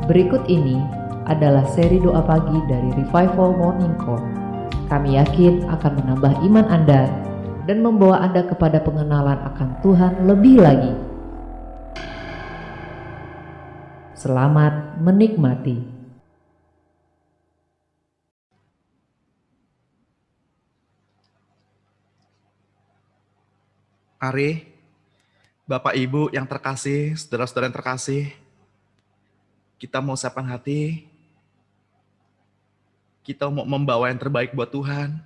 Berikut ini adalah seri doa pagi dari Revival Morning Call. Kami yakin akan menambah iman Anda dan membawa Anda kepada pengenalan akan Tuhan lebih lagi. Selamat menikmati. Mari, Bapak Ibu yang terkasih, saudara-saudara yang terkasih, kita mau siapkan hati, kita mau membawa yang terbaik buat Tuhan.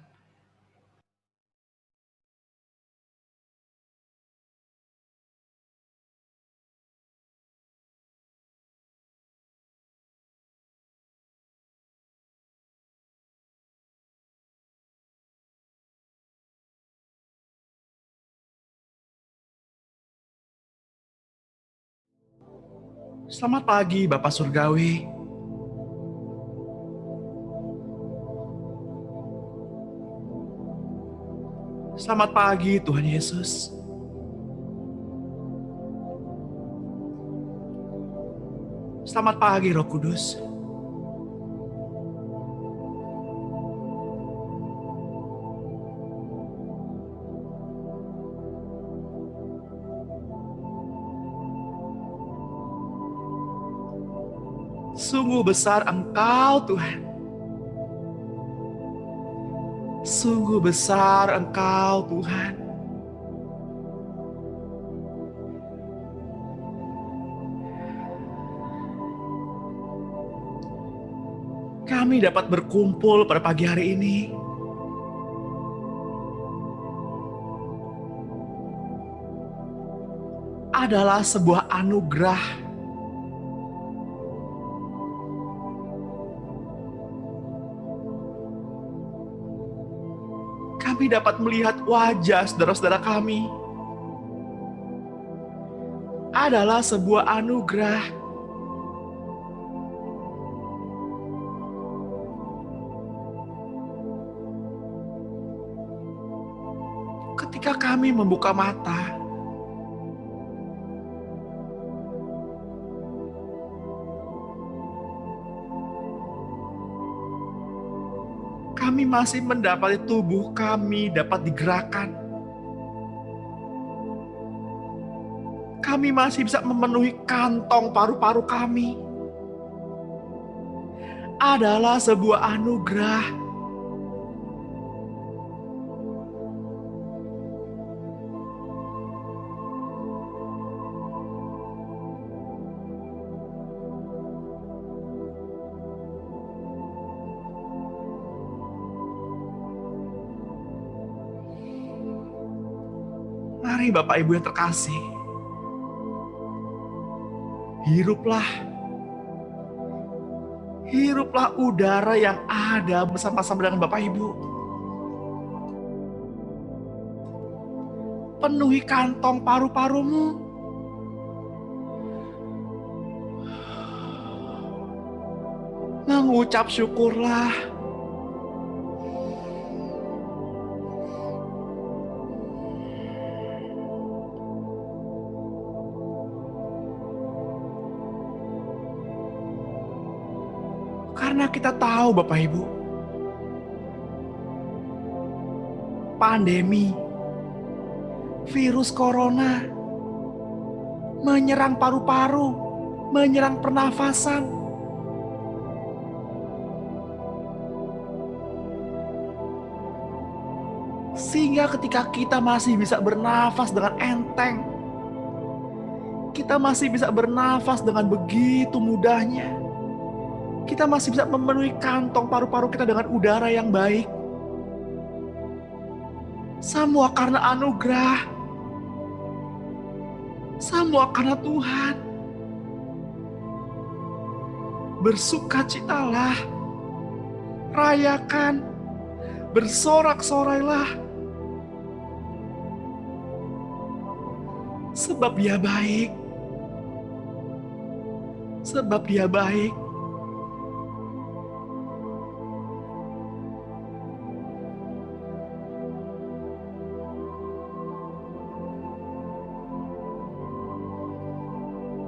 Selamat pagi Bapak Surgawi. Selamat pagi Tuhan Yesus. Selamat pagi Roh Kudus. Sungguh besar Engkau Tuhan. Sungguh besar Engkau Tuhan. Kami dapat berkumpul pada pagi hari ini. Adalah sebuah anugerah. Kami dapat melihat wajah saudara-saudara kami. Adalah sebuah anugerah. Ketika kami membuka mata, kami masih mendapati tubuh kami dapat digerakkan. Kami masih bisa memenuhi kantong paru-paru kami. Adalah sebuah anugerah. Mari Bapak Ibu yang terkasih, hiruplah udara yang ada bersama-sama dengan Bapak Ibu. Penuhi kantong paru-parumu. Mengucap syukurlah. Karena kita tahu Bapak Ibu, pandemi virus corona menyerang paru-paru, menyerang pernafasan. Sehingga ketika kita masih bisa bernafas dengan enteng, kita masih bisa bernafas dengan begitu mudahnya, kita masih bisa memenuhi kantong paru-paru kita dengan udara yang baik. Semua karena anugerah. Semua karena Tuhan. Bersukacitalah, rayakan, bersorak-sorailah. Sebab Dia baik. Sebab Dia baik.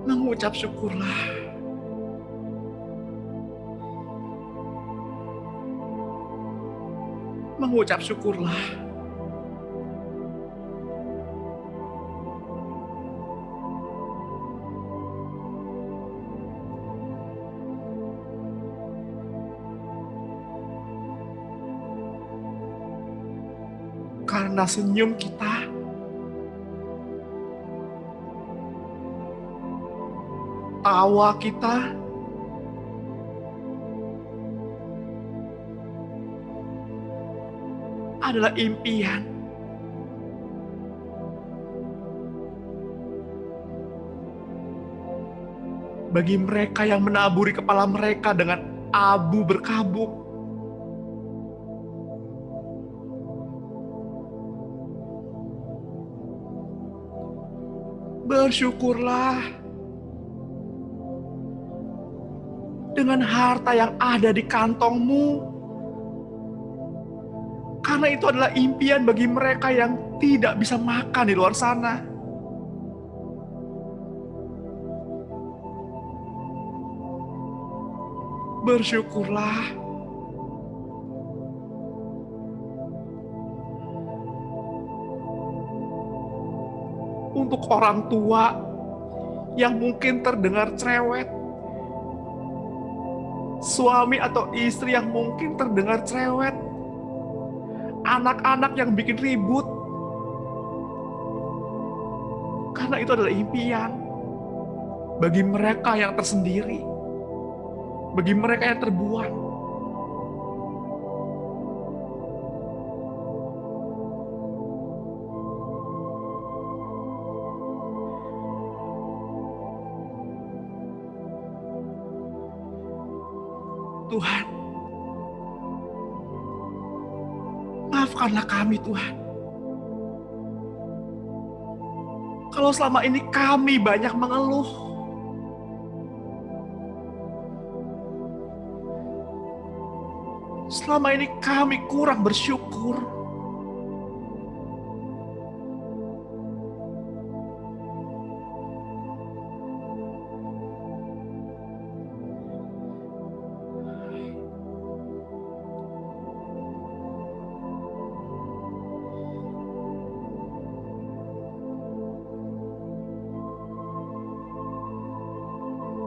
Mengucap syukurlah. mengucap syukurlah. Karena senyum kita tawa kita adalah impian. Bagi mereka yang menaburi kepala mereka dengan abu berkabut. Bersyukurlah dengan harta yang ada di kantongmu, karena itu adalah impian bagi mereka yang tidak bisa makan di luar sana. Bersyukurlah untuk orang tua yang mungkin terdengar cerewet, suami atau istri yang mungkin terdengar cerewet, anak-anak yang bikin ribut, karena itu adalah impian bagi mereka yang tersendiri, bagi mereka yang terbuang. Tuhan, maafkanlah kami Tuhan. Kalau selama ini kami banyak mengeluh, selama ini kami kurang bersyukur,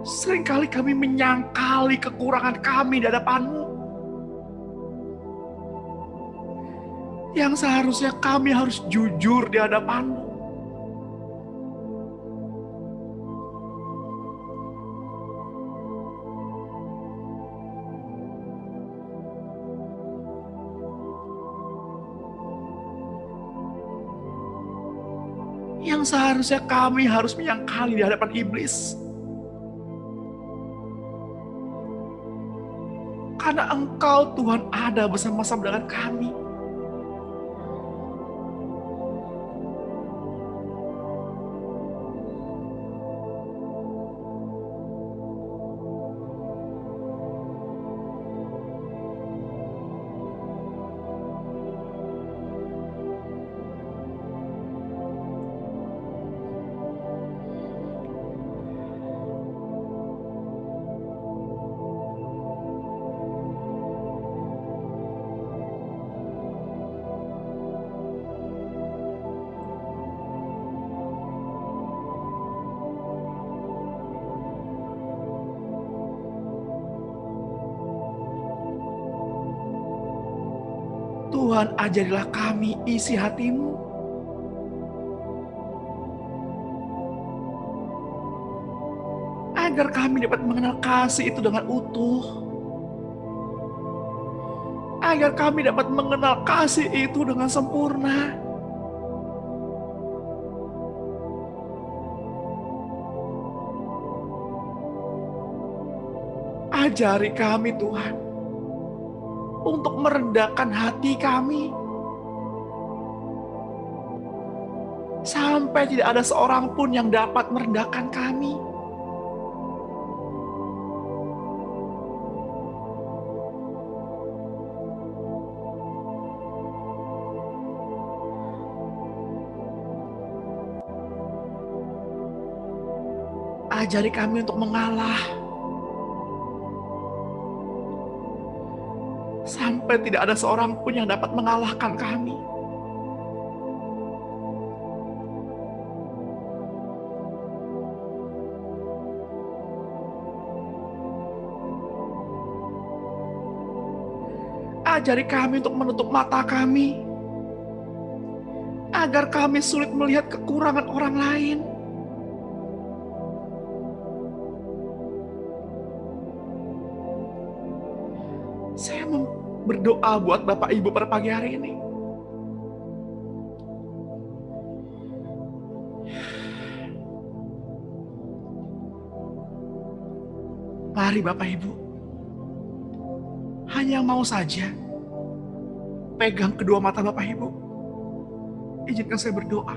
seringkali kami menyangkali kekurangan kami di hadapan-Mu, yang seharusnya kami harus jujur di hadapan-Mu. Yang seharusnya kami harus menyangkali di hadapan iblis. Karena Engkau Tuhan ada bersama-sama dengan kami. Tuhan, ajarilah kami isi hati-Mu. Agar kami dapat mengenal kasih itu dengan utuh. Agar kami dapat mengenal kasih itu dengan sempurna. Ajari kami Tuhan, untuk merendahkan hati kami, sampai tidak ada seorang pun yang dapat merendahkan kami. Ajari kami untuk mengalah, sampai tidak ada seorang pun yang dapat mengalahkan kami. Ajari kami untuk menutup mata kami, agar kami sulit melihat kekurangan orang lain. Saya berdoa buat Bapak Ibu pada pagi hari ini. Mari Bapak Ibu, hanya mau saja pegang kedua mata Bapak Ibu. Izinkan saya berdoa.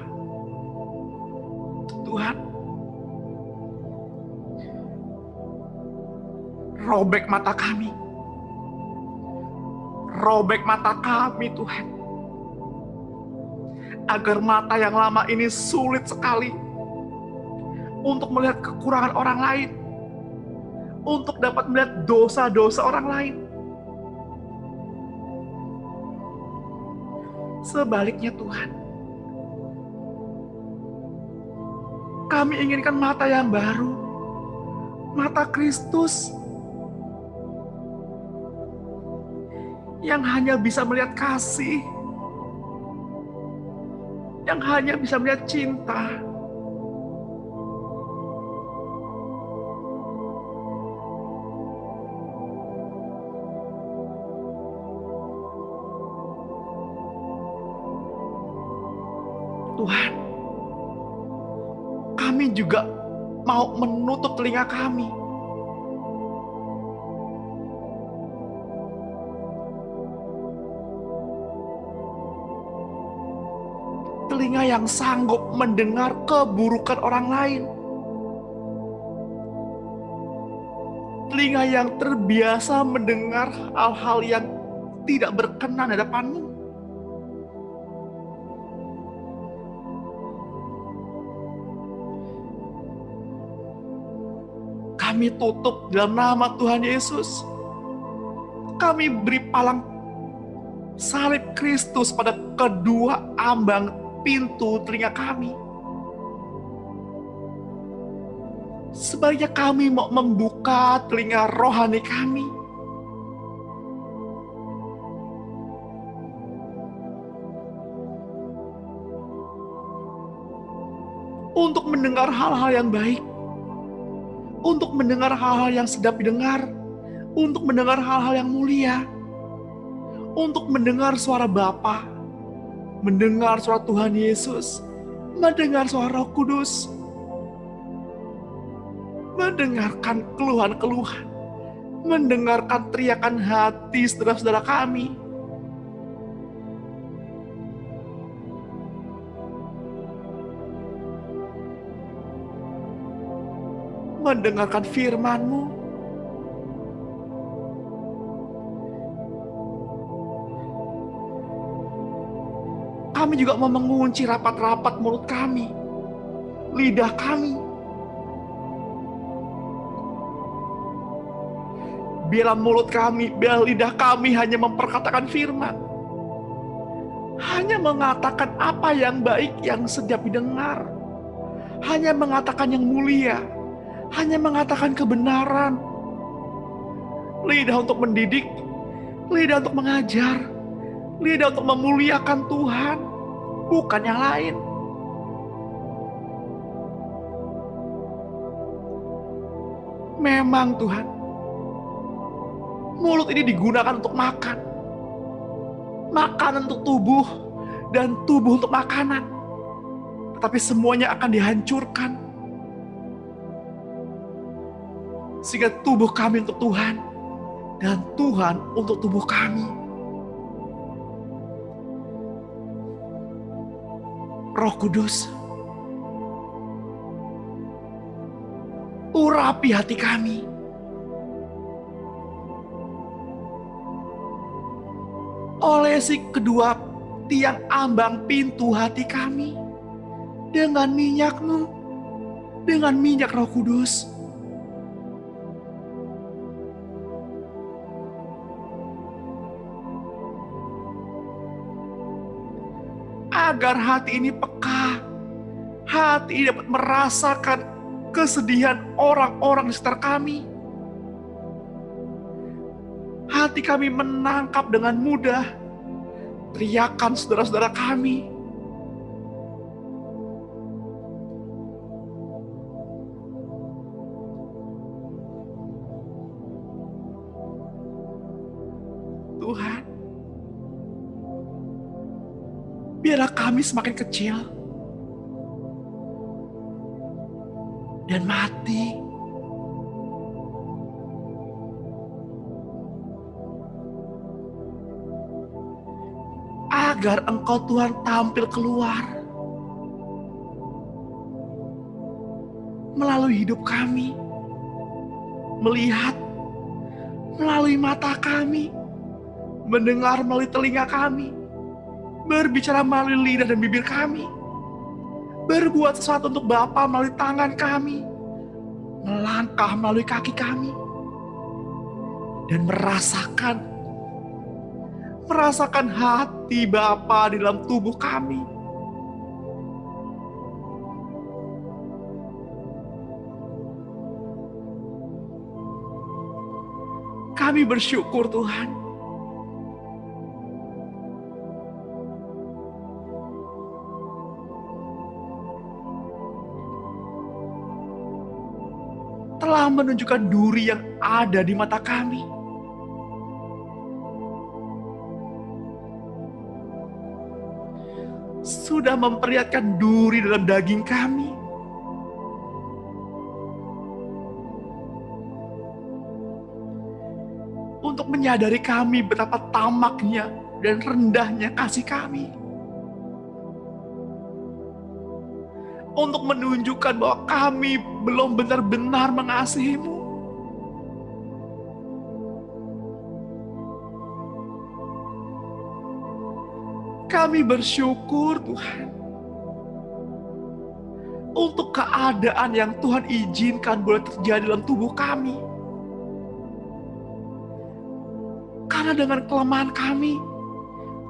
Tuhan, robek mata kami. Robek mata kami Tuhan. Agar mata yang lama ini sulit sekali untuk melihat kekurangan orang lain. Untuk dapat melihat dosa-dosa orang lain. Sebaliknya Tuhan, kami inginkan mata yang baru, mata Kristus, yang hanya bisa melihat kasih, yang hanya bisa melihat cinta. Tuhan, kami juga mau menutup telinga kami. Telinga yang sanggup mendengar keburukan orang lain. Telinga yang terbiasa mendengar hal-hal yang tidak berkenan di hadapan-Mu. Kami tutup dalam nama Tuhan Yesus. Kami beri palang salib Kristus pada kedua ambang pintu telinga kami. Sebaliknya kami mau membuka telinga rohani kami. Untuk mendengar hal-hal yang baik. Untuk mendengar hal-hal yang sedap didengar, untuk mendengar hal-hal yang mulia, untuk mendengar suara Bapa, mendengar suara Tuhan Yesus, mendengar suara Roh Kudus, mendengarkan keluhan-keluhan, mendengarkan teriakan hati saudara-saudara kami. Mendengarkan firman-Mu. Kami juga mau mengunci rapat-rapat mulut kami, lidah kami. Biarlah mulut kami, biarlah lidah kami hanya memperkatakan firman. Hanya mengatakan apa yang baik, yang sedap didengar. Hanya mengatakan yang mulia. Hanya mengatakan kebenaran. Lidah untuk mendidik, lidah untuk mengajar, lidah untuk memuliakan Tuhan, bukan yang lain. Memang Tuhan, mulut ini digunakan untuk makan. Makanan untuk tubuh, dan tubuh untuk makanan. Tetapi semuanya akan dihancurkan. Sehingga tubuh kami untuk Tuhan, dan Tuhan untuk tubuh kami. Roh Kudus, urapi hati kami. Olesi kedua tiang ambang pintu hati kami dengan minyak-Mu, dengan minyak Roh Kudus. agar hati ini peka, hati ini dapat merasakan kesedihan orang-orang di sekitar kami. Hati kami menangkap dengan mudah teriakan saudara-saudara kami. Tuhan, biarlah kami semakin kecil dan mati, agar Engkau Tuhan tampil keluar melalui hidup kami, melihat melalui mata kami, mendengar melalui telinga kami, berbicara melalui lidah dan bibir kami, berbuat sesuatu untuk Bapa melalui tangan kami, melangkah melalui kaki kami, dan merasakan hati Bapa di dalam tubuh kami. Kami bersyukur Tuhan, telah menunjukkan duri yang ada di mata kami. Sudah memperlihatkan duri dalam daging kami. Untuk menyadari kami betapa tamaknya dan rendahnya kasih kami. Untuk menunjukkan bahwa kami belum benar-benar mengasihi-Mu. Kami bersyukur Tuhan untuk keadaan yang Tuhan izinkan boleh terjadi dalam tubuh kami. Karena dengan kelemahan kami,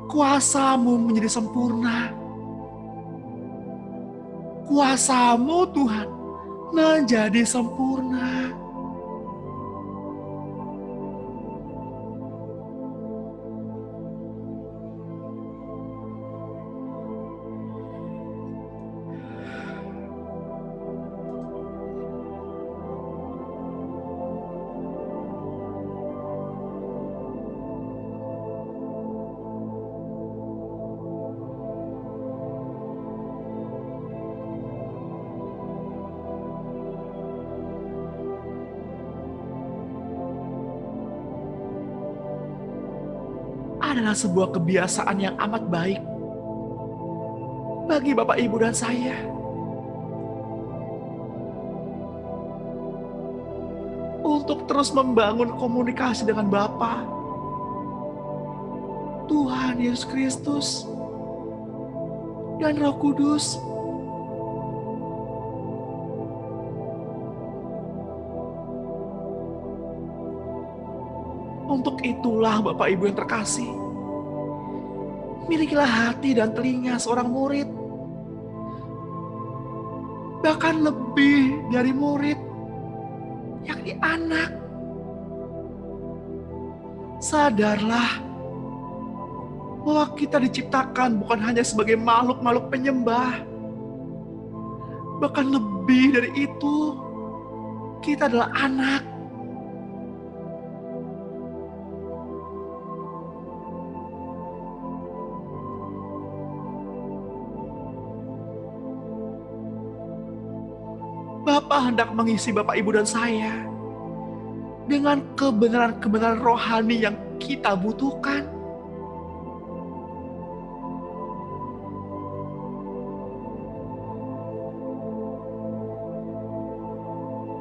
kuasa-Mu menjadi sempurna. Kuasa-Mu Tuhan menjadi sempurna. Adalah sebuah kebiasaan yang amat baik bagi Bapak, Ibu, dan saya untuk terus membangun komunikasi dengan Bapa, Tuhan Yesus Kristus, dan Roh Kudus. Untuk itulah Bapak Ibu yang terkasih, milikilah hati dan telinga seorang murid, bahkan lebih dari murid, yakni anak. Sadarlah bahwa kita diciptakan bukan hanya sebagai makhluk-makhluk penyembah, bahkan lebih dari itu, kita adalah anak. Bapa hendak mengisi Bapak, Ibu, dan saya dengan kebenaran-kebenaran rohani yang kita butuhkan.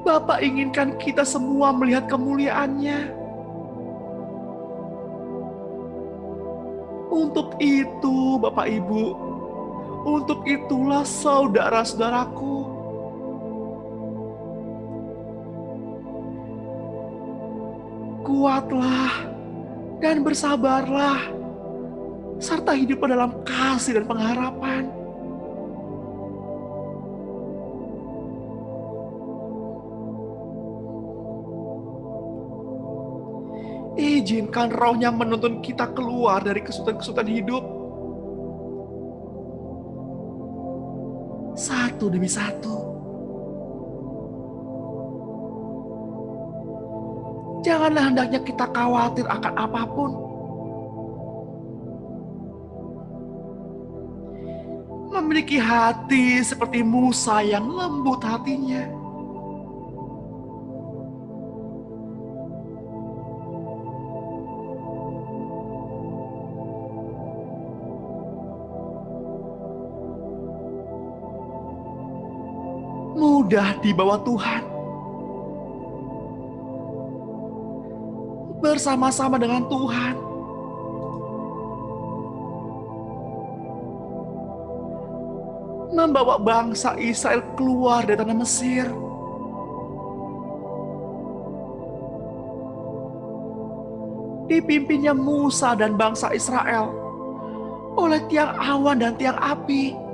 Bapa inginkan kita semua melihat kemuliaan-Nya. Untuk itu, Bapak, Ibu, untuk itulah saudara-saudaraku, kuatlah dan bersabarlah serta hidup dalam kasih dan pengharapan. Izinkan Roh-Nya menuntun kita keluar dari kesulitan-kesulitan hidup, satu demi satu. Janganlah hendaknya kita khawatir akan apapun. Memiliki hati seperti Musa yang lembut hatinya. Mudah di bawah Tuhan. Bersama-sama dengan Tuhan. Membawa bangsa Israel keluar dari tanah Mesir. Dipimpinnya Musa dan bangsa Israel oleh tiang awan dan tiang api.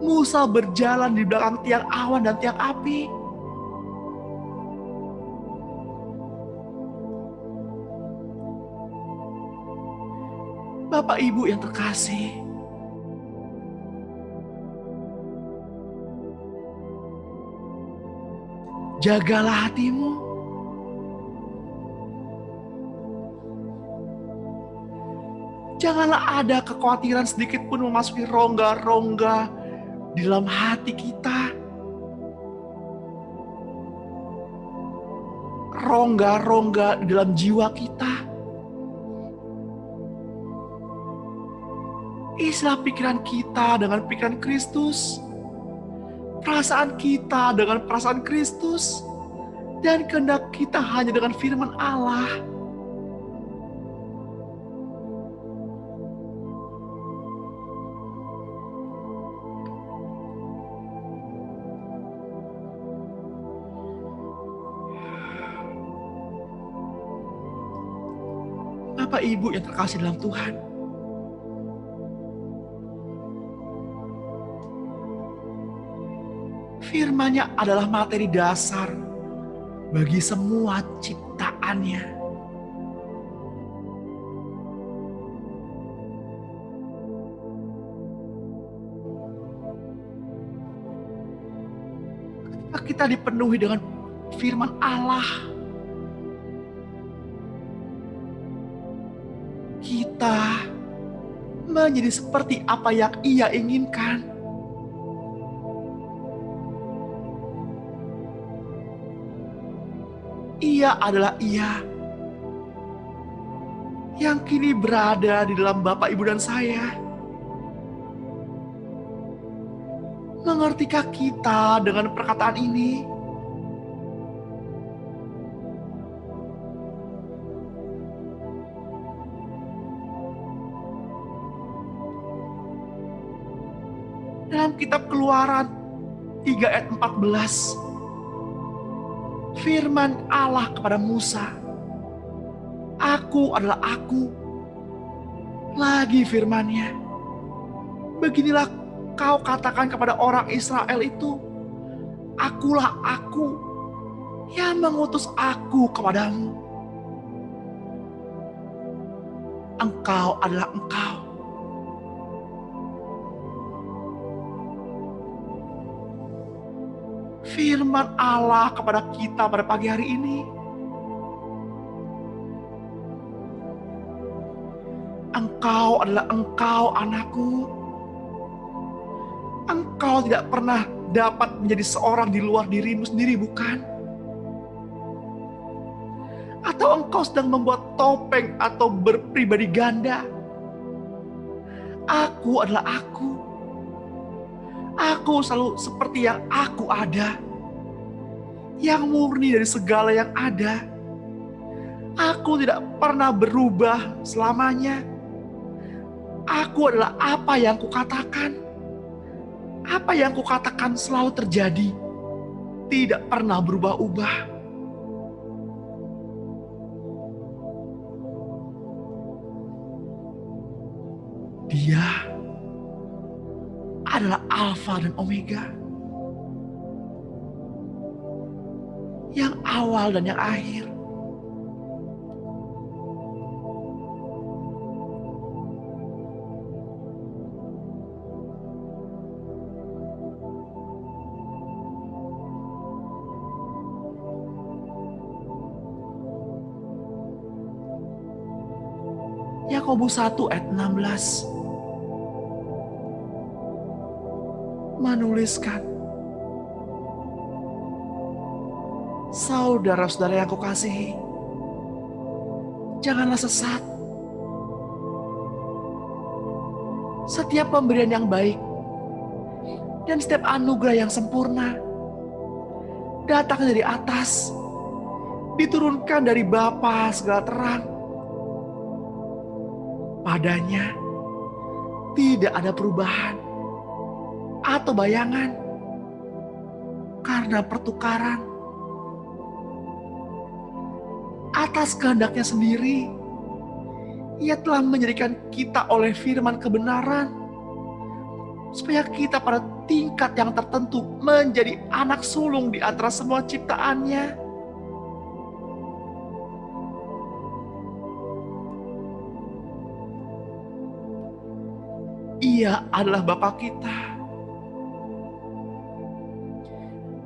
Musa berjalan di belakang tiang awan dan tiang api. Bapak Ibu yang terkasih, jagalah hatimu. Janganlah ada kekhawatiran sedikit pun memasuki rongga-rongga di dalam hati kita. Rongga-rongga di dalam jiwa kita. Isilah pikiran kita dengan pikiran Kristus. Perasaan kita dengan perasaan Kristus. Dan kehendak kita hanya dengan firman Allah. Bapak Ibu yang terkasih dalam Tuhan, firman-Nya adalah materi dasar bagi semua ciptaannya. Ketika kita dipenuhi dengan firman Allah, kita menjadi seperti apa yang Ia inginkan. Ia adalah Ia yang kini berada di dalam Bapak, Ibu, dan saya. Mengertikah kita dengan perkataan ini? Dalam kitab Keluaran 3 ayat 14, firman Allah kepada Musa, "Aku adalah Aku." Lagi firman-Nya, "Beginilah kau katakan kepada orang Israel itu, Akulah Aku yang mengutus Aku kepadamu. Engkau adalah Engkau." Firman Allah kepada kita pada pagi hari ini. Engkau adalah Engkau, anakku. Engkau tidak pernah dapat menjadi seorang di luar dirimu sendiri, bukan? Atau engkau sedang membuat topeng atau berpribadi ganda? Aku adalah Aku. Aku selalu seperti yang Aku ada, yang murni dari segala yang ada. Aku tidak pernah berubah selamanya. Aku adalah apa yang Kukatakan. Apa yang Kukatakan selalu terjadi, tidak pernah berubah-ubah. adalah Alfa dan Omega, yang awal dan yang akhir. Yakobus 1 ayat 16 menuliskan, saudara-saudara yang kukasihi, janganlah sesat. Setiap pemberian yang baik dan setiap anugerah yang sempurna datang dari atas, diturunkan dari Bapa segala terang. Padanya tidak ada perubahan atau bayangan karena pertukaran. Atas kehendaknya sendiri, Ia telah menjadikan kita oleh firman kebenaran, supaya kita pada tingkat yang tertentu menjadi anak sulung di antara semua ciptaannya. Ia adalah Bapa kita,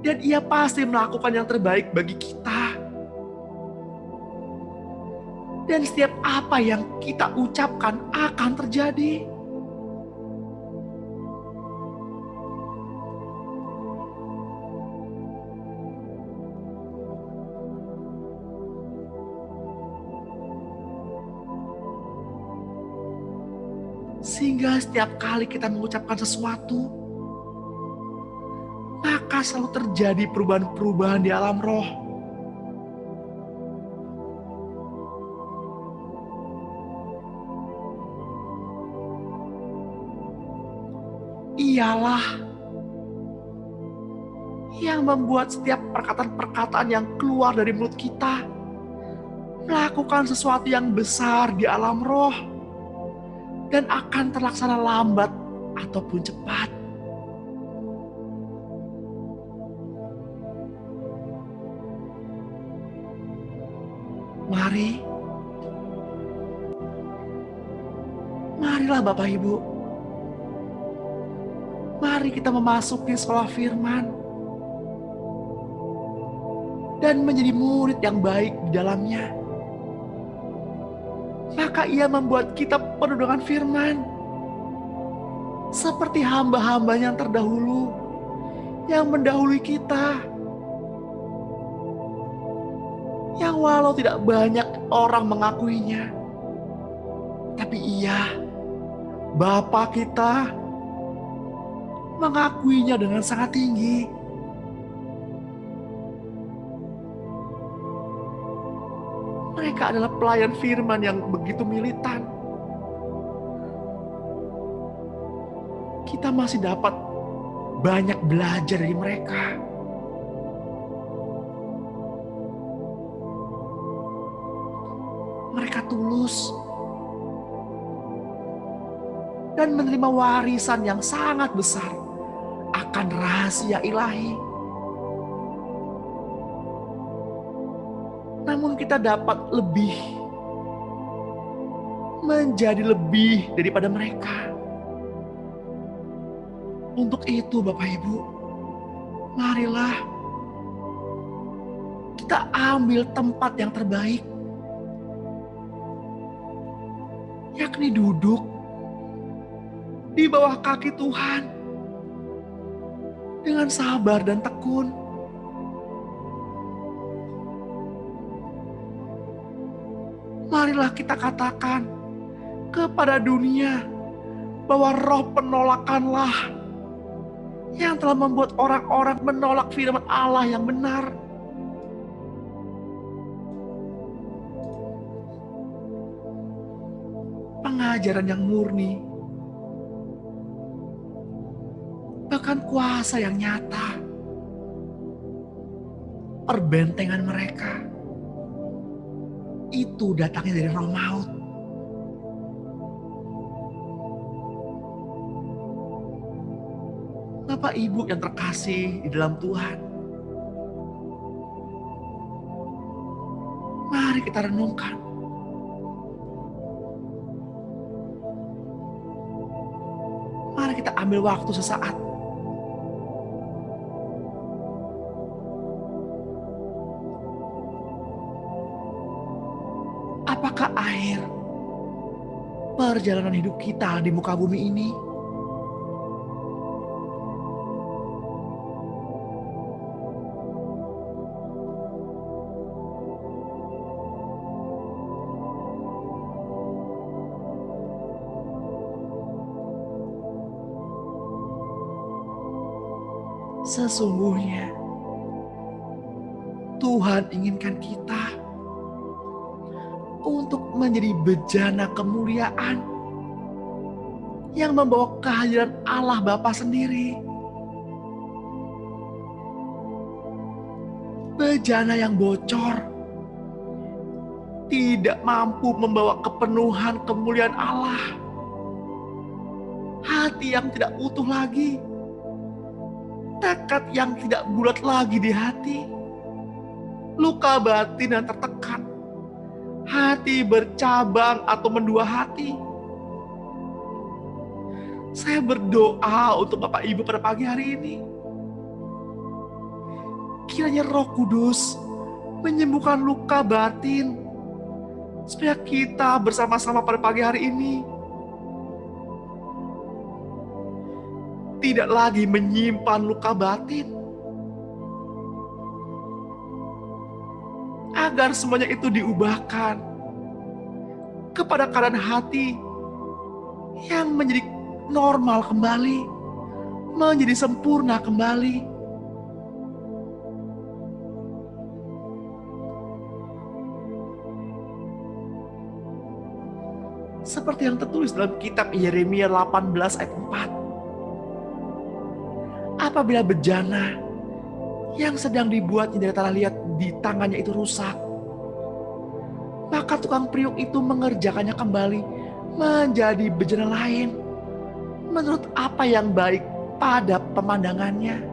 dan Ia pasti melakukan yang terbaik bagi kita. Dan setiap apa yang kita ucapkan akan terjadi. Sehingga setiap kali kita mengucapkan sesuatu, maka selalu terjadi perubahan-perubahan di alam roh. Ialah yang membuat setiap perkataan-perkataan yang keluar dari mulut kita melakukan sesuatu yang besar di alam roh dan akan terlaksana lambat ataupun cepat. Marilah Bapak Ibu, mari kita memasuki sekolah firman dan menjadi murid yang baik di dalamnya. Maka Ia membuat kita penuh dengan firman, seperti hamba-hambanya yang terdahulu, yang mendahului kita, yang walau tidak banyak orang mengakuinya, tapi Ia, Bapa kita, mengakuinya dengan sangat tinggi. Mereka adalah pelayan firman yang begitu militan. Kita masih dapat banyak belajar dari mereka. Mereka tulus dan menerima warisan yang sangat besar akan rahasia ilahi. Namun kita dapat lebih, menjadi lebih daripada mereka. Untuk itu Bapak Ibu, marilah kita ambil tempat yang terbaik, yakni duduk di bawah kaki Tuhan dengan sabar dan tekun. Marilah kita katakan kepada dunia bahwa roh penolakanlah yang telah membuat orang-orang menolak firman Allah yang benar. Pengajaran yang murni, bahkan kuasa yang nyata, perbentengan mereka, itu datangnya dari roh maut. Bapak Ibu yang terkasih di dalam Tuhan, mari kita renungkan. Mari kita ambil waktu sesaat. Apakah akhir perjalanan hidup kita di muka bumi ini sesungguhnya Tuhan inginkan kita untuk menjadi bejana kemuliaan yang membawa kehadiran Allah Bapa sendiri. Bejana yang bocor, tidak mampu membawa kepenuhan kemuliaan Allah. Hati yang tidak utuh lagi, tekad yang tidak bulat lagi di hati, luka batin yang tertekan, hati bercabang atau mendua hati. Saya berdoa untuk Bapak Ibu pada pagi hari ini. Kiranya Roh Kudus menyembuhkan luka batin, supaya kita bersama-sama pada pagi hari ini tidak lagi menyimpan luka batin, agar semuanya itu diubahkan kepada keadaan hati yang menjadi normal kembali, menjadi sempurna kembali. Seperti yang tertulis dalam kitab Yeremia 18 ayat 4. Apabila bejana yang sedang dibuatnya dari tanah liat di tangannya itu rusak, maka tukang priuk itu mengerjakannya kembali menjadi bejana lain menurut apa yang baik pada pemandangannya.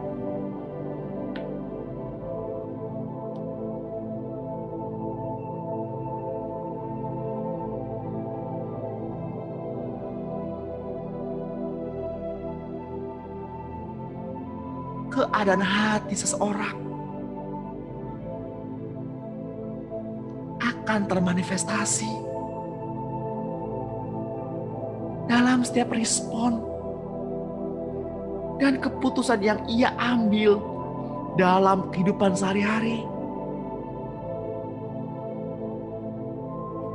Keadaan hati seseorang akan termanifestasi dalam setiap respon dan keputusan yang ia ambil dalam kehidupan sehari-hari.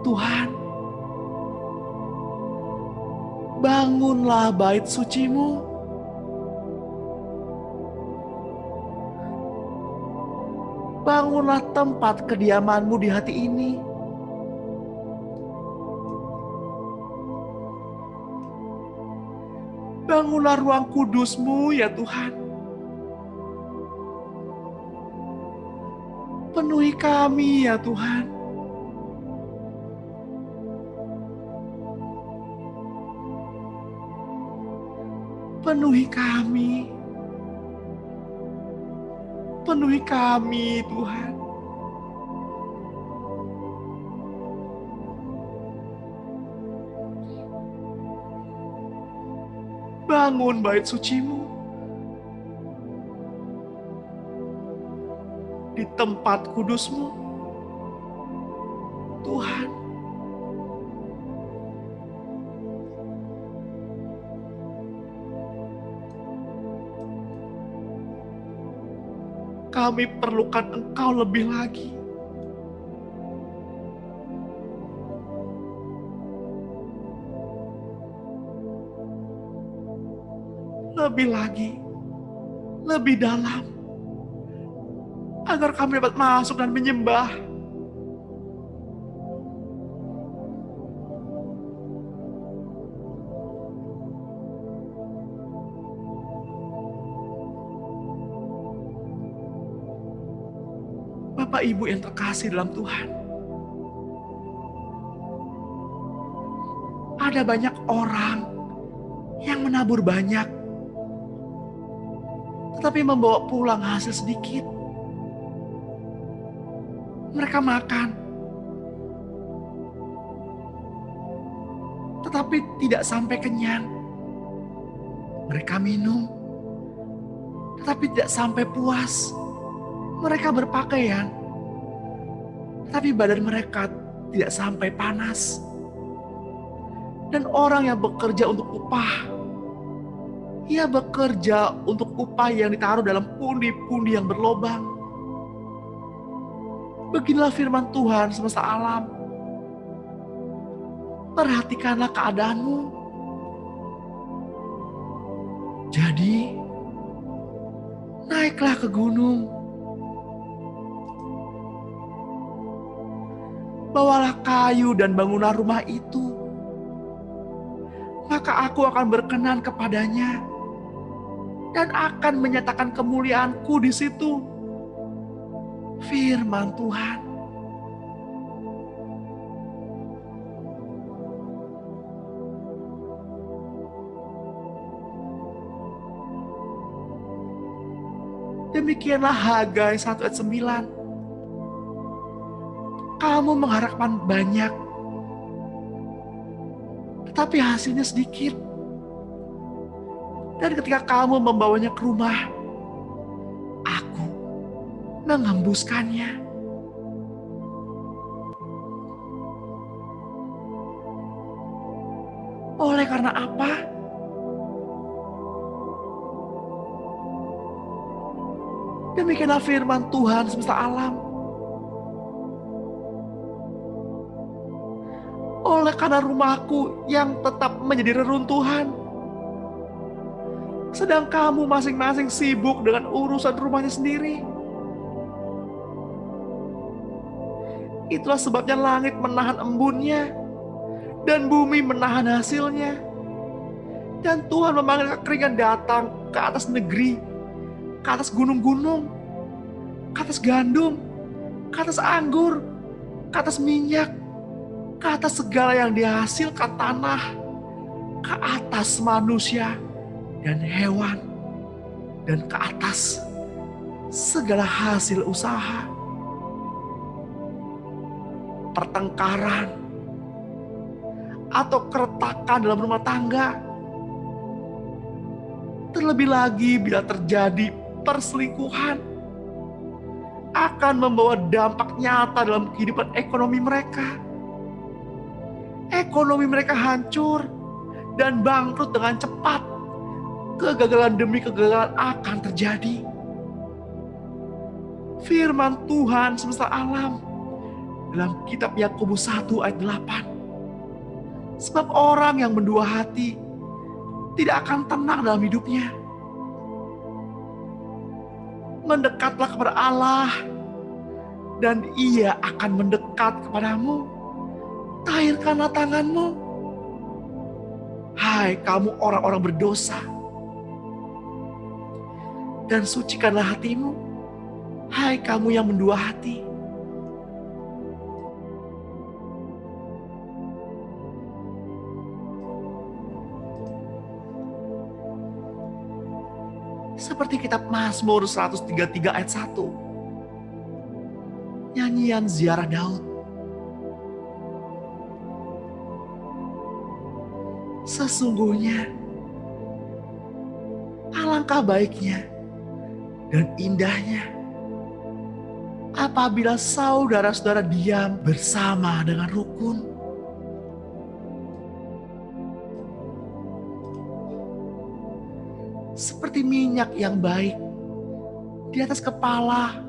Tuhan, bangunlah bait suci-Mu. Bangunlah tempat kediaman-Mu di hati ini. Bangunlah ruang kudus-Mu ya Tuhan. Penuhi kami ya Tuhan. Penuhi kami. Penuhi kami Tuhan. Bangun bait suci-Mu di tempat kudus-Mu, Tuhan. Kami perlukan Engkau lebih lagi. Lebih lagi, lebih dalam, agar kami dapat masuk dan menyembah. Bapak Ibu yang terkasih dalam Tuhan, ada banyak orang yang menabur banyak, tetapi membawa pulang hasil sedikit. Mereka makan, tetapi tidak sampai kenyang. Mereka minum, tetapi tidak sampai puas. Mereka berpakaian, tetapi badan mereka tidak sampai panas. Dan orang yang bekerja untuk upah, ia bekerja untuk upah yang ditaruh dalam pundi-pundi yang berlobang. Beginilah firman Tuhan semesta alam. Perhatikanlah keadaanmu. Jadi, naiklah ke gunung. Bawalah kayu dan bangunan rumah itu. Maka aku akan berkenan kepadanya dan akan menyatakan kemuliaanku di situ. Firman Tuhan. Demikianlah Hagai 1 ayat 9. Kamu mengharapkan banyak, tetapi hasilnya sedikit. Dan ketika kamu membawanya ke rumah, aku mengembuskannya. Oleh karena apa? Demikianlah firman Tuhan semesta alam. Oleh karena rumahku yang tetap menjadi reruntuhan, sedang kamu masing-masing sibuk dengan urusan rumahnya sendiri. Itulah sebabnya langit menahan embunnya dan bumi menahan hasilnya. Dan Tuhan memanggil kekeringan datang ke atas negeri, ke atas gunung-gunung, ke atas gandum, ke atas anggur, ke atas minyak, ke atas segala yang dihasilkan tanah, ke atas manusia dan hewan, dan ke atas segala hasil usaha. Pertengkaran atau keretakan dalam rumah tangga, terlebih lagi bila terjadi perselingkuhan, akan membawa dampak nyata dalam kehidupan ekonomi mereka. Ekonomi mereka hancur dan bangkrut dengan cepat. Kegagalan demi kegagalan akan terjadi. Firman Tuhan semesta alam dalam kitab Yakobus 1 ayat 8. Sebab orang yang mendua hati tidak akan tenang dalam hidupnya. Mendekatlah kepada Allah dan Ia akan mendekat kepadamu. Tahirkanlah tanganmu, hai kamu orang-orang berdosa, dan sucikanlah hatimu, hai kamu yang mendua hati. Seperti kitab Mazmur 133 ayat 1. Nyanyian ziarah Daud. Sesungguhnya alangkah baiknya dan indahnya apabila saudara-saudara diam bersama dengan rukun. Seperti minyak yang baik di atas kepala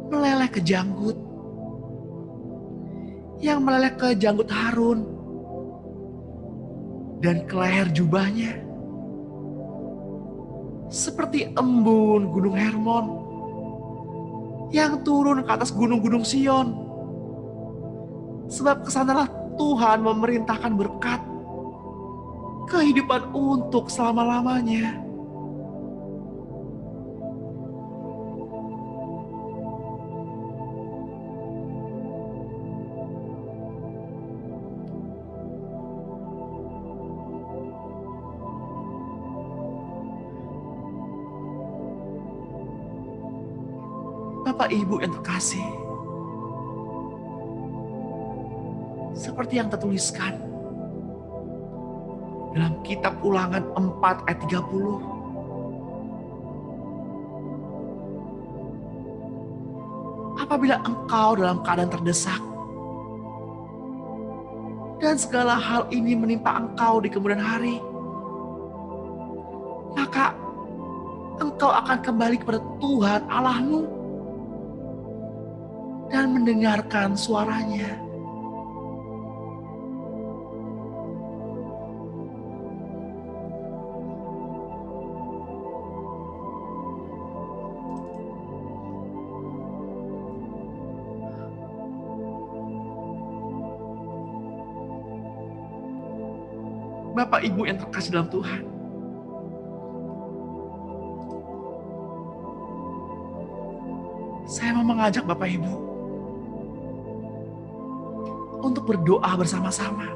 meleleh ke janggut, yang meleleh ke janggut Harun dan ke leher jubahnya. Seperti embun gunung Hermon yang turun ke atas gunung-gunung Sion. Sebab kesanalah Tuhan memerintahkan berkat, kehidupan untuk selama-lamanya. Bapak Ibu yang terkasih, seperti yang tertuliskan dalam kitab Ulangan 4 ayat 30, apabila engkau dalam keadaan terdesak dan segala hal ini menimpa engkau di kemudian hari, maka engkau akan kembali kepada Tuhan Allahmu dan mendengarkan suaranya. Bapak Ibu yang terkasih dalam Tuhan, saya mau mengajak Bapak Ibu untuk berdoa bersama-sama.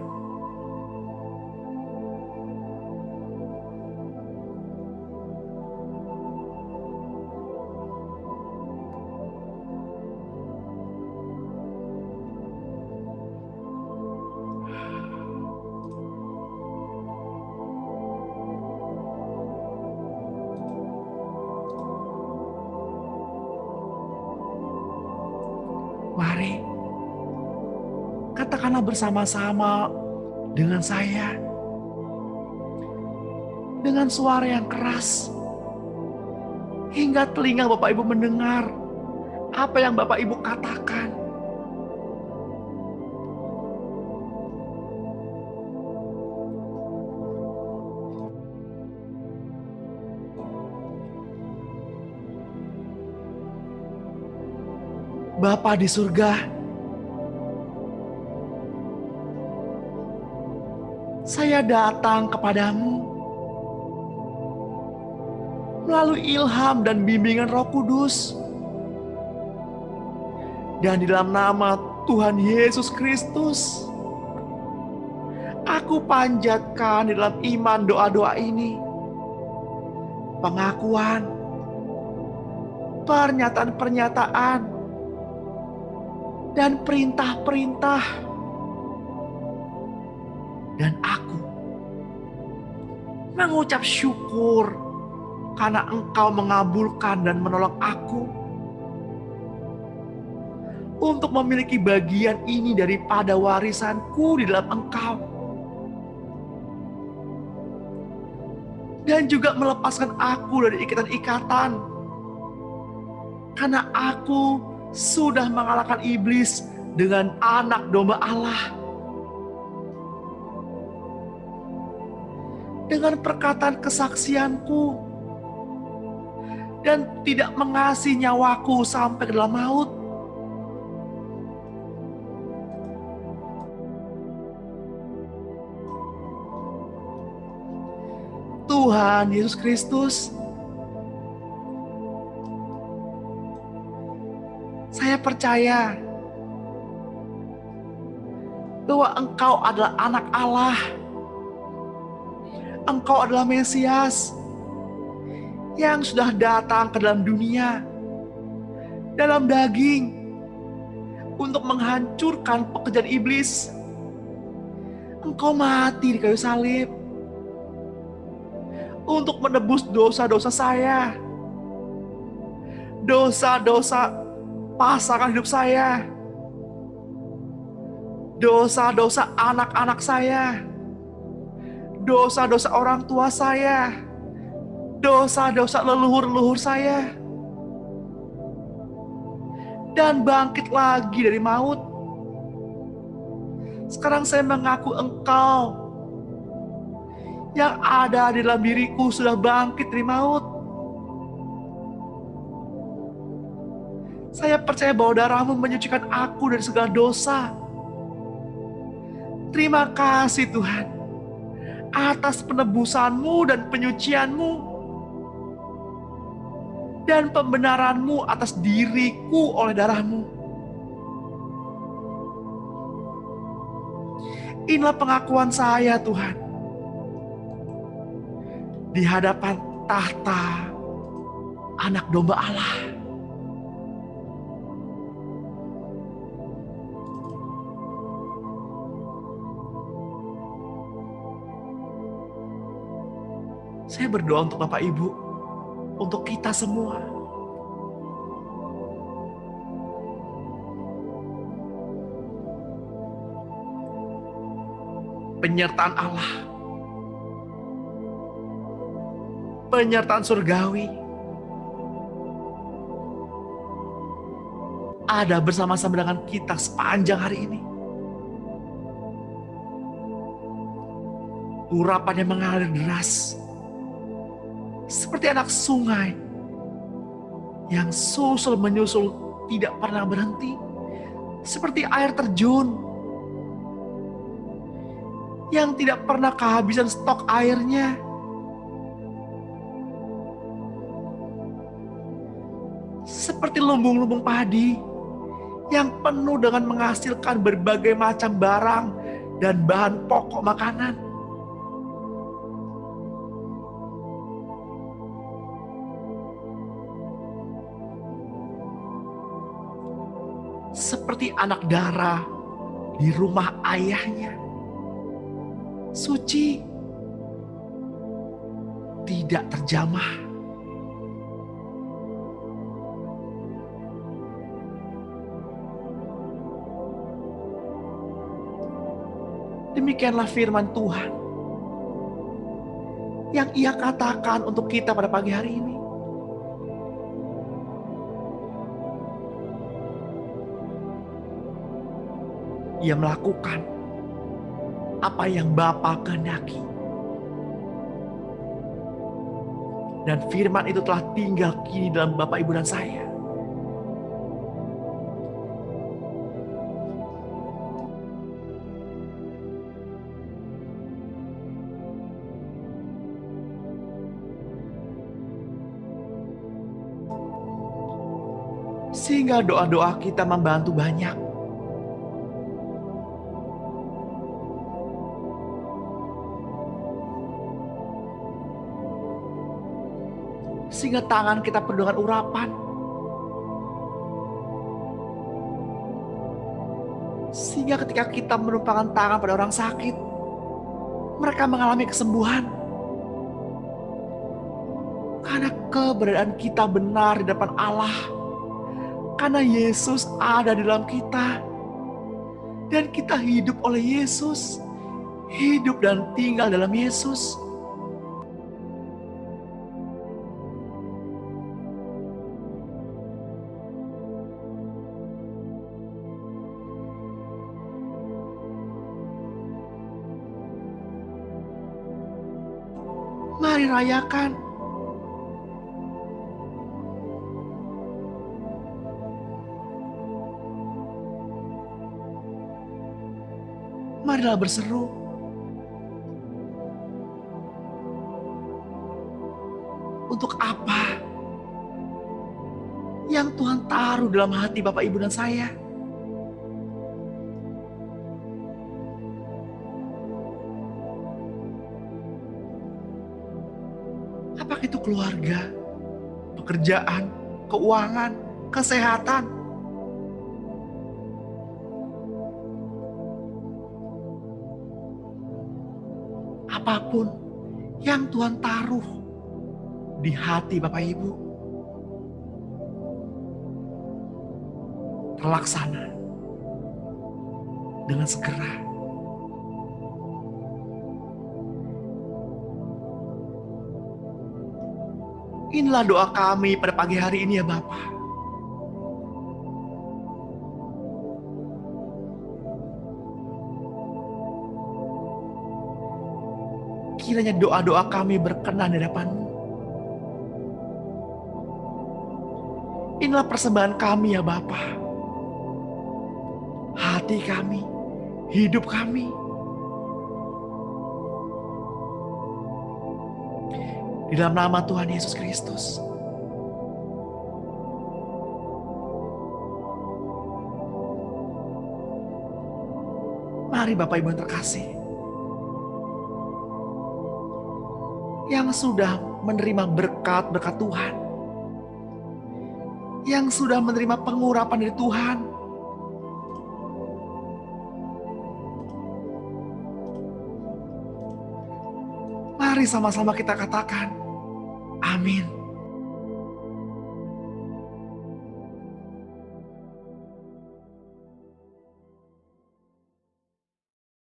Mari, katakanlah bersama-sama dengan saya, dengan suara yang keras, hingga telinga Bapak Ibu mendengar apa yang Bapak Ibu katakan. Bapa di surga, saya datang kepadamu melalui ilham dan bimbingan Roh Kudus. Dan di dalam nama Tuhan Yesus Kristus, aku panjatkan di dalam iman doa-doa ini pengakuan, pernyataan-pernyataan, dan perintah-perintah. Dan aku mengucap syukur karena Engkau mengabulkan dan menolong aku untuk memiliki bagian ini daripada warisanku di dalam Engkau. Dan juga melepaskan aku dari ikatan-ikatan, karena aku sudah mengalahkan iblis dengan anak domba Allah. Dengan perkataan kesaksianku dan tidak mengasihi nyawaku sampai ke dalam maut. Tuhan Yesus Kristus, saya percaya bahwa Engkau adalah anak Allah. Engkau adalah Mesias yang sudah datang ke dalam dunia, dalam daging, untuk menghancurkan pekerjaan iblis. Engkau mati di kayu salib untuk menebus dosa-dosa saya, dosa-dosa pasangan hidup saya, dosa-dosa anak-anak saya, dosa-dosa orang tua saya, dosa-dosa leluhur-leluhur saya, dan bangkit lagi dari maut. Sekarang saya mengaku Engkau yang ada di dalam diriku sudah bangkit dari maut. Saya percaya bahwa darah-Mu menyucikan aku dari segala dosa. Terima kasih Tuhan atas penebusan-Mu dan penyucian-Mu dan pembenaran-Mu atas diriku oleh darah-Mu. Inilah pengakuan saya Tuhan di hadapan tahta Anak Domba Allah. Saya berdoa untuk Bapak Ibu, untuk kita semua. Penyertaan Allah, penyertaan surgawi, ada bersama-sama dengan kita sepanjang hari ini. Urapan yang mengalir deras, seperti anak sungai yang susul menyusul tidak pernah berhenti, seperti air terjun yang tidak pernah kehabisan stok airnya. Seperti lumbung-lumbung padi yang penuh dengan menghasilkan berbagai macam barang dan bahan pokok makanan. Seperti anak darah di rumah ayahnya, suci, tidak terjamah. Demikianlah firman Tuhan yang Ia katakan untuk kita pada pagi hari ini. Ia melakukan apa yang Bapa kehendaki. Dan firman itu telah tinggal kini dalam Bapak, Ibu, dan saya. Sehingga doa-doa kita membantu banyak. Sehingga tangan kita penuh dengan urapan. Sehingga ketika kita menumpangkan tangan pada orang sakit, mereka mengalami kesembuhan. Karena keberadaan kita benar di depan Allah. Karena Yesus ada di dalam kita. Dan kita hidup oleh Yesus. Hidup dan tinggal dalam Yesus. Mari rayakan. Marilah berseru. Untuk apa yang Tuhan taruh dalam hati Bapak, Ibu, dan saya? Apakah itu keluarga, pekerjaan, keuangan, kesehatan? Apapun yang Tuhan taruh di hati Bapak, Ibu, terlaksana dengan segera. Inilah doa kami pada pagi hari ini ya Bapa. Kiranya doa-doa kami berkenan di hadapan-Mu. Inilah persembahan kami ya Bapa. Hati kami, hidup kami. Di dalam nama Tuhan Yesus Kristus. Mari Bapak Ibu yang terkasih, yang sudah menerima berkat-berkat Tuhan, yang sudah menerima pengurapan dari Tuhan, mari Mari sama-sama kita katakan, amin.